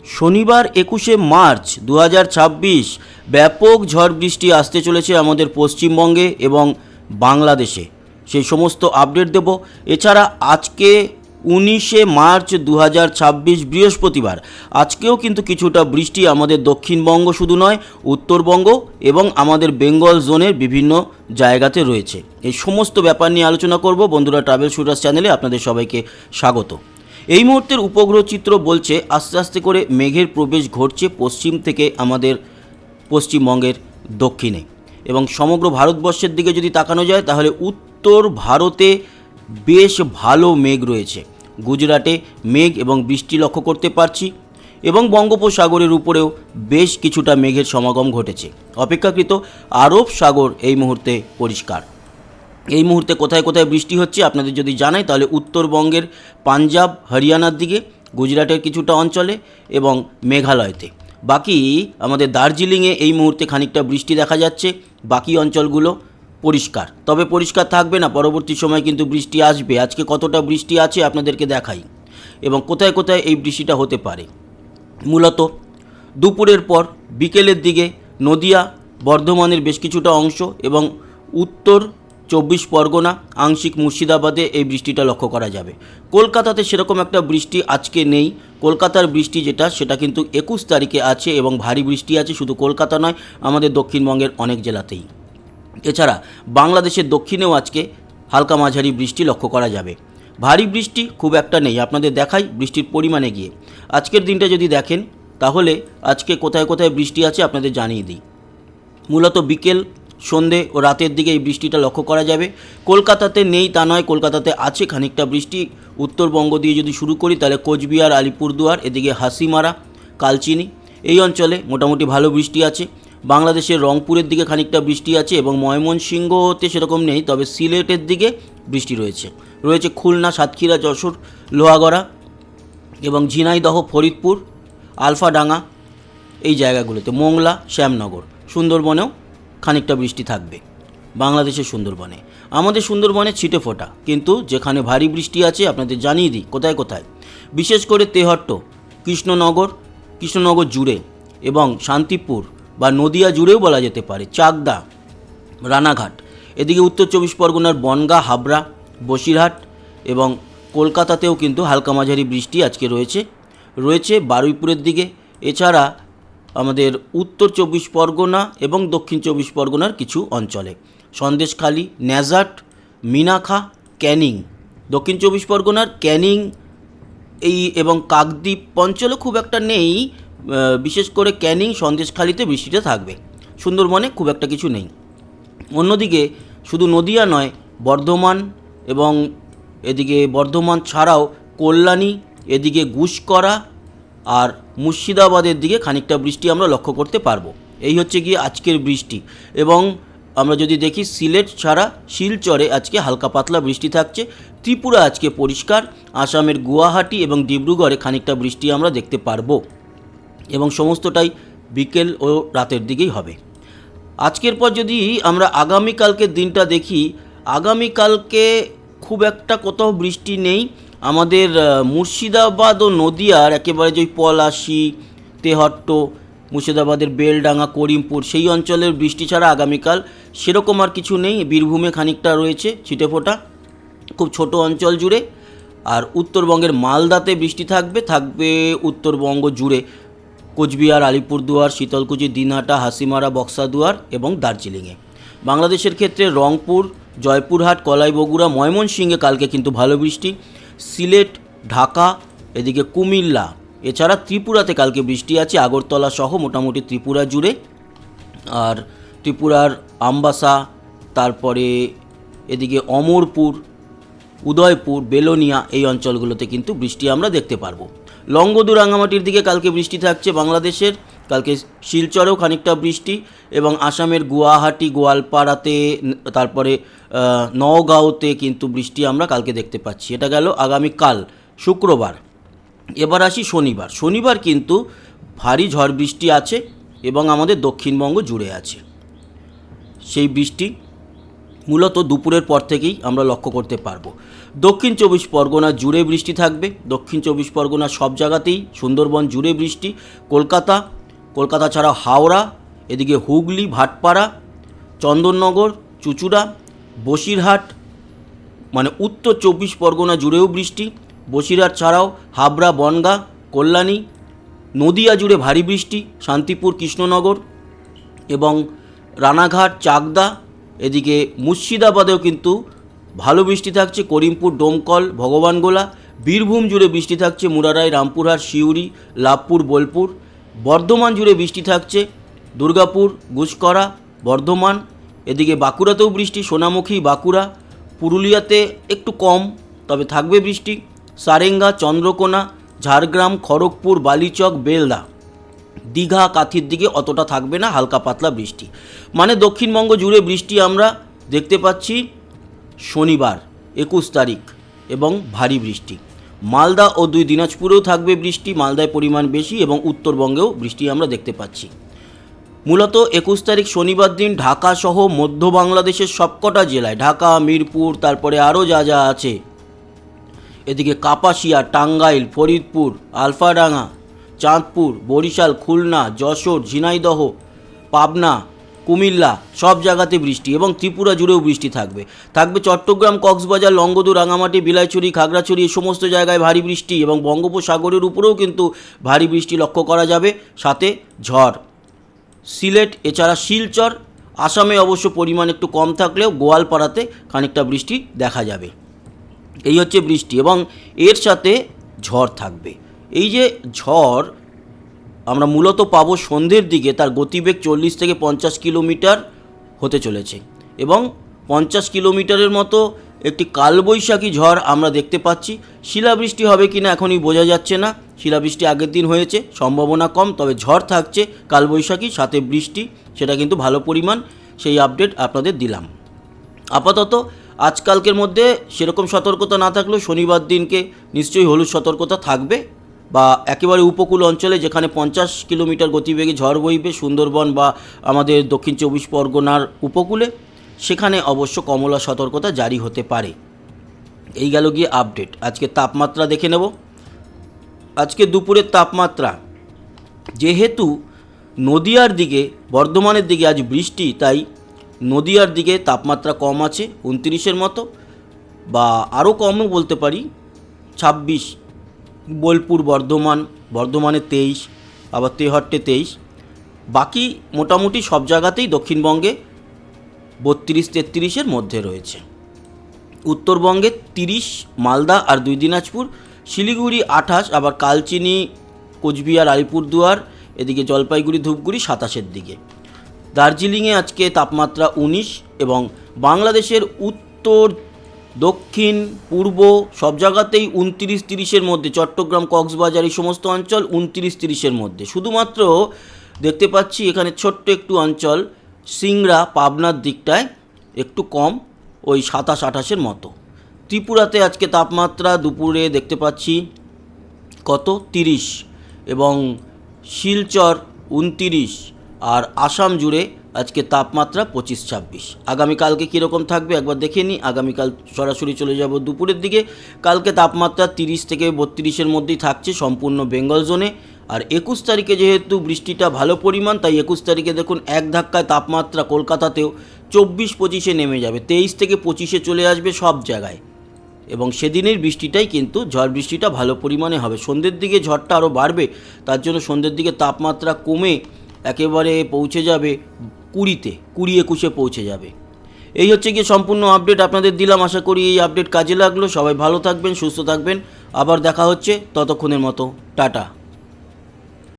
শনিবার 21শে মার্চ 2026 ব্যাপক ঝড় বৃষ্টি আসতে চলেছে আমাদের পশ্চিমবঙ্গে এবং বাংলাদেশে। সেই সমস্ত আপডেট দেব। এছাড়া আজকে 19শে মার্চ 2026 বৃহস্পতিবার, আজকেও কিন্তু কিছুটা বৃষ্টি আমাদের দক্ষিণবঙ্গ শুধু নয়, উত্তরবঙ্গ এবং আমাদের বেঙ্গল জোনের বিভিন্ন জায়গাতে রয়েছে। এই সমস্ত ব্যাপার নিয়ে আলোচনা করব। বন্ধুরা, ট্রাভেল শুটার্স চ্যানেলে আপনাদের সবাইকে স্বাগত। এই মুহূর্তের উপগ্রহ চিত্র বলছে আস্তে আস্তে করে মেঘের প্রবেশ ঘটছে পশ্চিম থেকে আমাদের পশ্চিমবঙ্গের দক্ষিণে, এবং সমগ্র ভারতবর্ষের দিকে যদি তাকানো যায় তাহলে উত্তর ভারতে বেশ ভালো মেঘ রয়েছে। গুজরাটে মেঘ এবং বৃষ্টি লক্ষ্য করতে পারছি, এবং বঙ্গোপসাগরের উপরেও বেশ কিছুটা মেঘের সমাগম ঘটেছে। অপেক্ষাকৃত আরব সাগর এই মুহূর্তে পরিষ্কার। এই মুহূর্তে কোথায় কোথায় বৃষ্টি হচ্ছে আপনাদের যদি জানাই তাহলে উত্তরবঙ্গের পাঞ্জাব, হরিয়ানার দিকে, গুজরাটের কিছুটা অঞ্চলে এবং মেঘালয়তে। বাকি আমাদের দার্জিলিংয়ে এই মুহূর্তে খানিকটা বৃষ্টি দেখা যাচ্ছে। বাকি অঞ্চলগুলো পরিষ্কার, তবে পরিষ্কার থাকবে না, পরবর্তী সময় কিন্তু বৃষ্টি আসবে। আজকে কতটা বৃষ্টি আছে আপনাদেরকে দেখাই, এবং কোথায় কোথায় এই বৃষ্টিটা হতে পারে। মূলত দুপুরের পর বিকেলের দিকে নদিয়া, বর্ধমানের বেশ কিছুটা অংশ এবং উত্তর 24 পরগনা, আংশিক মুর্শিদাবাদে এই বৃষ্টিটা লক্ষ্য করা যাবে। কলকাতাতে সেরকম একটা বৃষ্টি আজকে নেই। কলকাতার বৃষ্টি সেটা কিন্তু 21 তারিখে আছে, এবং ভারী বৃষ্টি আছে শুধু কলকাতা নয়, আমাদের দক্ষিণবঙ্গের অনেক জেলাতেই। এছাড়া বাংলাদেশের দক্ষিণেও আজকে হালকা মাঝারি বৃষ্টি লক্ষ্য করা যাবে। ভারী বৃষ্টি খুব একটা নেই, আপনাদের দেখাই বৃষ্টির পরিমাণে গিয়ে। আজকের দিনটা যদি দেখেন তাহলে আজকে কোথায় কোথায় বৃষ্টি আছে আপনাদের জানিয়ে দিই। মূলত বিকেল, সন্ধে ও রাতের দিকে এই বৃষ্টিটা লক্ষ্য করা যাবে। কলকাতাতে নেই তা নয়, কলকাতাতে আছে খানিকটা বৃষ্টি। উত্তরবঙ্গ দিয়ে যদি শুরু করি তাহলে কোচবিহার, আলিপুরদুয়ার, এদিকে হাসিমারা, কালচিনি এই অঞ্চলে মোটামুটি ভালো বৃষ্টি আছে। বাংলাদেশের রংপুরের দিকে খানিকটা বৃষ্টি আছে, এবং ময়মনসিংহতে সেরকম নেই, তবে সিলেটের দিকে বৃষ্টি রয়েছে খুলনা, সাতক্ষীরা, যশোর, লোহাগড়া এবং ঝিনাইদহ, ফরিদপুর, আলফাডাঙ্গা এই জায়গাগুলোতে, মোংলা, শ্যামনগর, সুন্দরবনেও খানিকটা বৃষ্টি থাকবে। বাংলাদেশের সুন্দরবনে, আমাদের সুন্দরবনে ছিটে ফোটা, কিন্তু যেখানে ভারী বৃষ্টি আছে আপনাদের জানিয়ে দিই কোথায় কোথায়। বিশেষ করে তেহট্ট, কৃষ্ণনগর জুড়ে এবং শান্তিপুর বা নদিয়া জুড়েও বলা যেতে পারে, চাকদা, রানাঘাট, এদিকে উত্তর 24 পরগনার বনগাঁ, হাবড়া, বসিরহাট এবং কলকাতাতেও কিন্তু হালকা মাঝারি বৃষ্টি আজকে রয়েছে বারুইপুরের দিকে। এছাড়া আমাদের উত্তর 24 পরগনা এবং দক্ষিণ 24 পরগনার কিছু অঞ্চলে, সন্দেশখালী, ন্যাজাট, মিনাখা, ক্যানিং, দক্ষিণ 24 পরগনার ক্যানিং এই এবং কাকদ্বীপ অঞ্চলে খুব একটা নেই। বিশেষ করে ক্যানিং, সন্দেশখালীতে বৃষ্টিটা থাকবে। সুন্দরবনে খুব একটা কিছু নেই। অন্যদিকে শুধু নদিয়া নয়, বর্ধমান এবং এদিকে বর্ধমান ছাড়াও কল্যাণী, এদিকে গুসকরা আর মুর্শিদাবাদের দিকে খানিকটা বৃষ্টি আমরা লক্ষ্য করতে পারবো। এই হচ্ছে গিয়ে আজকের বৃষ্টি। এবং আমরা যদি দেখি সিলেট ছাড়া শিলচরে আজকে হালকা পাতলা বৃষ্টি থাকছে। ত্রিপুরা আজকে পরিষ্কার। আসামের গুয়াহাটি এবং ডিব্রুগড়ে খানিকটা বৃষ্টি আমরা দেখতে পারবো, এবং সমস্তটাই বিকেল ও রাতের দিকেই হবে। আজকের পর যদি আমরা আগামীকালকের দিনটা দেখি, আগামীকালকে খুব একটা কোথাও বৃষ্টি নেই। আমাদের মুর্শিদাবাদ ও নদিয়ার একেবারে যে পলাশী, তেহট্ট, মুর্শিদাবাদের বেলডাঙ্গা, করিমপুর সেই অঞ্চলের বৃষ্টি ছাড়া আগামীকাল সেরকম আর কিছু নেই। বীরভূমে খানিকটা রয়েছে ছিটেফোঁটা, খুব ছোট অঞ্চল জুড়ে। আর উত্তরবঙ্গের মালদাতে বৃষ্টি থাকবে উত্তরবঙ্গ জুড়ে, কোচবিহার, আলিপুরদুয়ার, শীতলকুচি, দিনহাটা, হাসিমারা, বক্সাদুয়ার এবং দার্জিলিংয়ে। বাংলাদেশের ক্ষেত্রে রংপুর, জয়পুরহাট, কলাই, বগুড়া, ময়মনসিংহে কালকে কিন্তু ভালো বৃষ্টি। সিলেট, ঢাকা, এদিকে কুমিল্লা, এছাড়া ত্রিপুরাতে কালকে বৃষ্টি আছে, আগরতলা সহ মোটামুটি ত্রিপুরা জুড়ে। আর ত্রিপুরার আমবাসা, তারপরে এদিকে অমরপুর, উদয়পুর, বেলোনিয়া এই অঞ্চলগুলোতে কিন্তু বৃষ্টি আমরা দেখতে পারবো। লংগদু, রাঙামাটির দিকে কালকে বৃষ্টি থাকছে বাংলাদেশের। কালকে শিলচরেও খানিকটা বৃষ্টি, এবং আসামের গুয়াহাটি, গোয়ালপাড়াতে, তারপরে নওগাঁওতে কিন্তু বৃষ্টি আমরা কালকে দেখতে পাচ্ছি। এটা গেল আগামীকাল শুক্রবার। এবার আসি শনিবার কিন্তু ভারী ঝড় বৃষ্টি আছে এবং আমাদের দক্ষিণবঙ্গ জুড়ে আছে। সেই বৃষ্টি মূলত দুপুরের পর থেকেই আমরা লক্ষ্য করতে পারবো। দক্ষিণ চব্বিশ পরগনা জুড়ে বৃষ্টি থাকবে, দক্ষিণ চব্বিশ পরগনা সব জায়গাতেই, সুন্দরবন জুড়ে বৃষ্টি, কলকাতা ছাড়া হাওড়া, এদিকে হুগলি, ভাটপাড়া, চন্দননগর, চুঁচুড়া, বসিরহাট, মানে উত্তর চব্বিশ পরগনা জুড়েও বৃষ্টি, বসিরহাট ছাড়াও হাবড়া, বনগাঁ, কল্যাণী, নদিয়া জুড়ে ভারী বৃষ্টি, শান্তিপুর, কৃষ্ণনগর এবং রানাঘাট, চাকদা, এদিকে মুর্শিদাবাদেও কিন্তু ভালো বৃষ্টি থাকছে, করিমপুর, ডোমকল, ভগবানগোলা, বীরভূম জুড়ে বৃষ্টি থাকছে, মুরারাই, রামপুরহাট, সিউড়ি, লাভপুর, বোলপুর, বর্ধমান জুড়ে বৃষ্টি থাকছে, দুর্গাপুর, গুসকরা, বর্ধমান, এদিকে বাঁকুড়াতেও বৃষ্টি, সোনামুখী, বাঁকুড়া, পুরুলিয়াতে একটু কম তবে থাকবে বৃষ্টি, সারেঙ্গা, চন্দ্রকোনা, ঝাড়গ্রাম, খড়গপুর, বালিচক, বেলদা, দীঘা, কাঁথির দিকে অতটা থাকবে না, হালকা পাতলা বৃষ্টি। মানে দক্ষিণবঙ্গ জুড়ে বৃষ্টি আমরা দেখতে পাচ্ছি শনিবার 21 তারিখ এবং ভারী বৃষ্টি। মালদা ও 2 দিনাজপুরেও থাকবে বৃষ্টি, মালদায় পরিমাণ বেশি এবং উত্তরবঙ্গেও বৃষ্টি আমরা দেখতে পাচ্ছি। মূলত 21 তারিখ শনিবার দিন ঢাকা সহ মধ্য বাংলাদেশের সবকটা জেলায়, ঢাকা, মিরপুর, তারপরে আরও যা যা আছে, এদিকে কাপাসিয়া, টাঙ্গাইল, ফরিদপুর, আলফাডাঙ্গা, চাঁদপুর, বরিশাল, খুলনা, যশোর, ঝিনাইদহ, পাবনা, কুমিল্লা সব জায়গাতে বৃষ্টি এবং ত্রিপুরা জুড়েও বৃষ্টি থাকবে চট্টগ্রাম, কক্সবাজার, লংগদু, রাঙামাটি, বিলাইছড়ি, খাগড়াছড়ি এই সমস্ত জায়গায় ভারী বৃষ্টি এবং বঙ্গোপসাগরের উপরেও কিন্তু ভারী বৃষ্টি লক্ষ্য করা যাবে, সাথে ঝড়। সিলেট এছাড়া শিলচর, আসামে অবশ্য পরিমাণ একটু কম থাকলেও গোয়ালপাড়াতে খানিকটা বৃষ্টি দেখা যাবে। এই হচ্ছে বৃষ্টি এবং এর সাথে ঝড় থাকবে। এই যে ঝড় আমরা মূলত পাবো সন্ধ্যের দিকে, তার গতিবেগ 40 থেকে 50 কিলোমিটার হতে চলেছে এবং 50 কিলোমিটারের মতো একটি কালবৈশাখী ঝড় আমরা দেখতে পাচ্ছি। শিলাবৃষ্টি হবে কি না এখনই বোঝা যাচ্ছে না, শিলাবৃষ্টি আগের দিন হয়েছে, সম্ভাবনা কম, তবে ঝড় থাকছে কালবৈশাখী সাথে বৃষ্টি, সেটা কিন্তু ভালো পরিমাণ, সেই আপডেট আপনাদের দিলাম। আপাতত আজকালকের মধ্যে সেরকম সতর্কতা না থাকলেও শনিবার দিনকে নিশ্চয়ই হলুদ সতর্কতা থাকবে, বা একেবারে উপকূল অঞ্চলে যেখানে 50 কিলোমিটার গতিবেগে ঝড় বইবে, সুন্দরবন বা আমাদের দক্ষিণ চব্বিশ পরগনার উপকূলে, সেখানে অবশ্য কমলা সতর্কতা জারি হতে পারে। এই গেল গিয়ে আপডেট। আজকে তাপমাত্রা দেখে নেব। আজকে দুপুরের তাপমাত্রা, যেহেতু নদিয়ার দিকে, বর্ধমানের দিকে আজ বৃষ্টি, তাই নদিয়ার দিকে তাপমাত্রা কম আছে 29-এর মতো, বা আরও কমও বলতে পারি 26। বোলপুর, বর্ধমানে 23, আবার তেহট্টে 23। বাকি মোটামুটি সব জায়গাতেই দক্ষিণবঙ্গে 32-33-এর মধ্যে রয়েছে। উত্তরবঙ্গে 30, মালদা আর 2 দিনাজপুর, শিলিগুড়ি 28, আবার কালচিনি, কোচবিহার, আলিপুরদুয়ার, এদিকে জলপাইগুড়ি, ধূপগুড়ি 27-এর দিকে। দার্জিলিংয়ে আজকে তাপমাত্রা 19 এবং বাংলাদেশের উত্তর, দক্ষিণ, পূর্ব সব জায়গাতেই 29-30-এর মধ্যে, চট্টগ্রাম, কক্সবাজার এই সমস্ত অঞ্চল 29-30-এর মধ্যে। শুধুমাত্র দেখতে পাচ্ছি এখানে ছোট্ট একটু অঞ্চল সিংড়া, পাবনার দিকটায় একটু কম, ওই 27-28-এর মতো। ত্রিপুরাতে আজকে তাপমাত্রা দুপুরে দেখতে পাচ্ছি কত 30 এবং শিলচর 29, আর আসাম জুড়ে আজকে তাপমাত্রা 25-26। আগামীকালকে কীরকম থাকবে একবার দেখে নিই। আগামীকাল সরাসরি চলে যাব দুপুরের দিকে। কালকে তাপমাত্রা 30 থেকে 32-এর মধ্যেই থাকছে সম্পূর্ণ বেঙ্গল জোনে। আর 21 তারিখে যেহেতু বৃষ্টিটা ভালো পরিমাণ, তাই 21 তারিখে দেখুন এক ধাক্কায় তাপমাত্রা কলকাতাতেও 24-25-এ নেমে যাবে, 23 থেকে 25-এ চলে আসবে সব জায়গায়। এবং সেদিনের বৃষ্টিটাই কিন্তু ঝড় বৃষ্টিটা ভালো পরিমাণে হবে। সন্ধ্যের দিকে ঝড়টা আরও বাড়বে, তার জন্য সন্ধ্যের দিকে তাপমাত্রা কমে একেবারে পৌঁছে যাবে 20-21-এ পৌঁছে যাবে। এই হচ্ছে গিয়ে সম্পূর্ণ আপডেট আপনাদের দিলাম। আশা করি এই আপডেট কাজে লাগলো। সবাই ভালো থাকবেন, সুস্থ থাকবেন। আবার দেখা হচ্ছে, ততক্ষণের মতো টাটা।